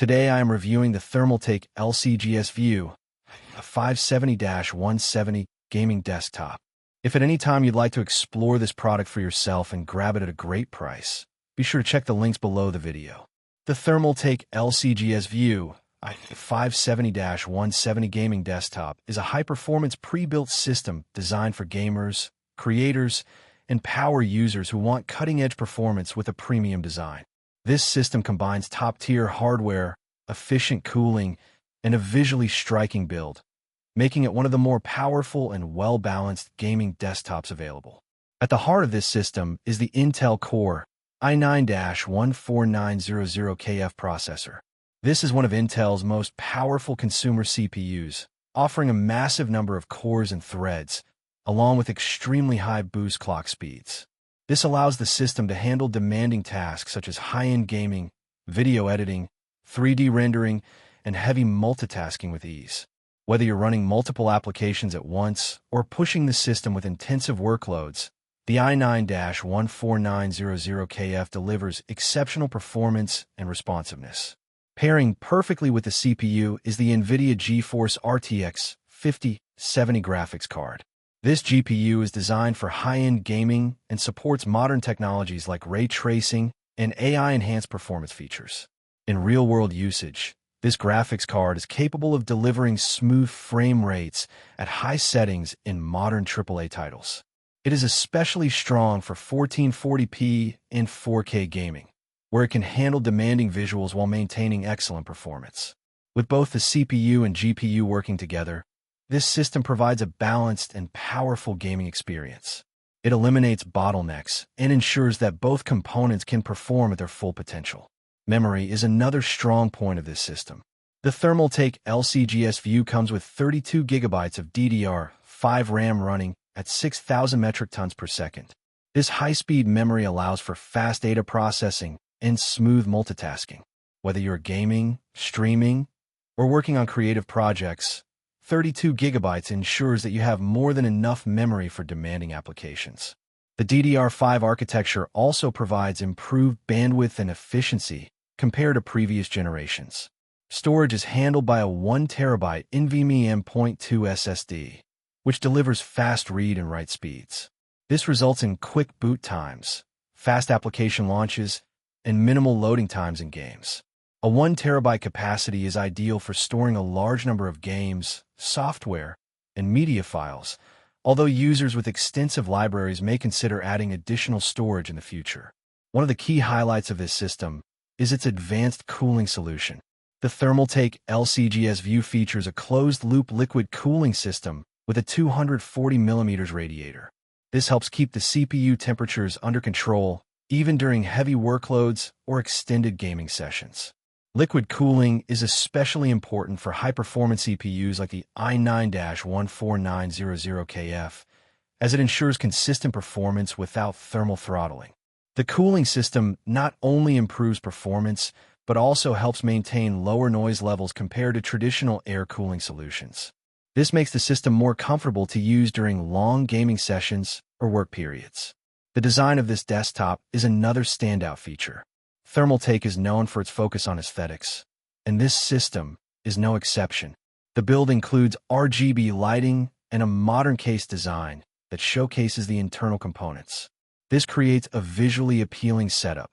Today I am reviewing the Thermaltake LCGS View, a i570-170 gaming desktop. If at any time you'd like to explore this product for yourself and grab it at a great price, be sure to check the links below the video. The Thermaltake LCGS View, a i570-170 gaming desktop, is a high-performance pre-built system designed for gamers, creators, and power users who want cutting-edge performance with a premium design. This system combines top-tier hardware, efficient cooling, and a visually striking build, making it one of the more powerful and well-balanced gaming desktops available. At the heart of this system is the Intel Core i9-14900KF processor. This is one of Intel's most powerful consumer CPUs, offering a massive number of cores and threads, along with extremely high boost clock speeds. This allows the system to handle demanding tasks such as high-end gaming, video editing, 3D rendering, and heavy multitasking with ease. Whether you're running multiple applications at once or pushing the system with intensive workloads, the i9-14900KF delivers exceptional performance and responsiveness. Pairing perfectly with the CPU is the NVIDIA GeForce RTX 5070 graphics card. This GPU is designed for high-end gaming and supports modern technologies like ray tracing and AI-enhanced performance features. In real-world usage, this graphics card is capable of delivering smooth frame rates at high settings in modern AAA titles. It is especially strong for 1440p and 4K gaming, where it can handle demanding visuals while maintaining excellent performance. With both the CPU and GPU working together, this system provides a balanced and powerful gaming experience. It eliminates bottlenecks and ensures that both components can perform at their full potential. Memory is another strong point of this system. The Thermaltake LCGS View comes with 32 GB of DDR5 RAM running at 6,000 metric tons per second. This high-speed memory allows for fast data processing and smooth multitasking. Whether you're gaming, streaming, or working on creative projects, 32 GB ensures that you have more than enough memory for demanding applications. The DDR5 architecture also provides improved bandwidth and efficiency compared to previous generations. Storage is handled by a 1 TB NVMe M.2 SSD, which delivers fast read and write speeds. This results in quick boot times, fast application launches, and minimal loading times in games. A 1 TB capacity is ideal for storing a large number of games, software, and media files, although users with extensive libraries may consider adding additional storage in the future. One of the key highlights of this system is its advanced cooling solution. The Thermaltake LCGS View features a closed-loop liquid cooling system with a 240mm radiator. This helps keep the CPU temperatures under control, even during heavy workloads or extended gaming sessions. Liquid cooling is especially important for high-performance CPUs like the i9-14900KF, as it ensures consistent performance without thermal throttling. The cooling system not only improves performance, but also helps maintain lower noise levels compared to traditional air cooling solutions. This makes the system more comfortable to use during long gaming sessions or work periods. The design of this desktop is another standout feature. Thermaltake is known for its focus on aesthetics, and this system is no exception. The build includes RGB lighting and a modern case design that showcases the internal components. This creates a visually appealing setup,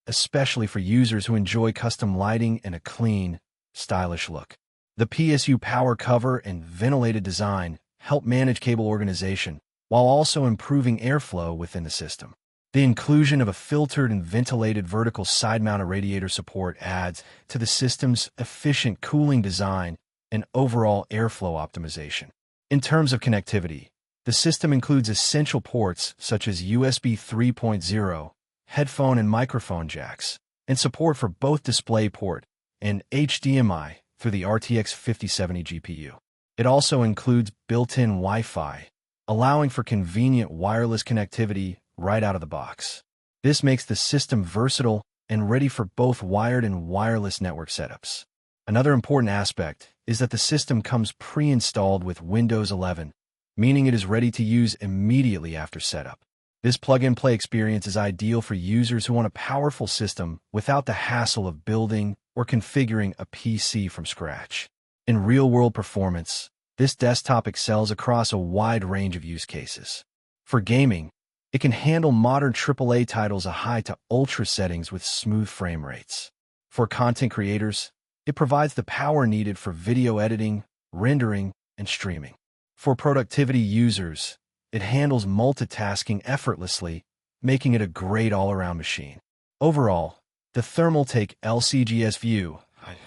especially for users who enjoy custom lighting and a clean, stylish look. The PSU power cover and ventilated design help manage cable organization while also improving airflow within the system. The inclusion of a filtered and ventilated vertical side-mounted radiator support adds to the system's efficient cooling design and overall airflow optimization. In terms of connectivity, the system includes essential ports such as USB 3.0, headphone and microphone jacks, and support for both DisplayPort and HDMI through the RTX 5070 GPU. It also includes built-in Wi-Fi, allowing for convenient wireless connectivity right out of the box. This makes the system versatile and ready for both wired and wireless network setups. Another important aspect is that the system comes pre-installed with Windows 11, meaning it is ready to use immediately after setup. This plug-and-play experience is ideal for users who want a powerful system without the hassle of building or configuring a PC from scratch. In real-world performance, this desktop excels across a wide range of use cases. For gaming, it can handle modern AAA titles at high to ultra settings with smooth frame rates. For content creators, it provides the power needed for video editing, rendering, and streaming. For productivity users, it handles multitasking effortlessly, making it a great all-around machine. Overall, the Thermaltake LCGS View,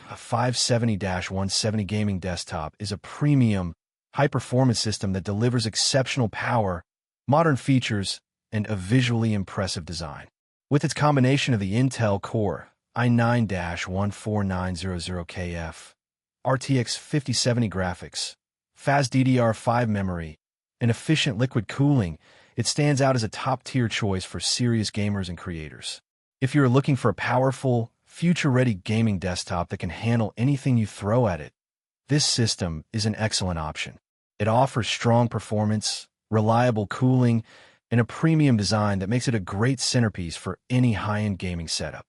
a i570-170 gaming desktop, is a premium, high-performance system that delivers exceptional power, modern features, and a visually impressive design. With its combination of the Intel Core i9-14900KF, RTX 5070 graphics, fast DDR5 memory, and efficient liquid cooling, it stands out as a top-tier choice for serious gamers and creators. If you're looking for a powerful, future-ready gaming desktop that can handle anything you throw at it, this system is an excellent option. It offers strong performance, reliable cooling, and a premium design that makes it a great centerpiece for any high-end gaming setup.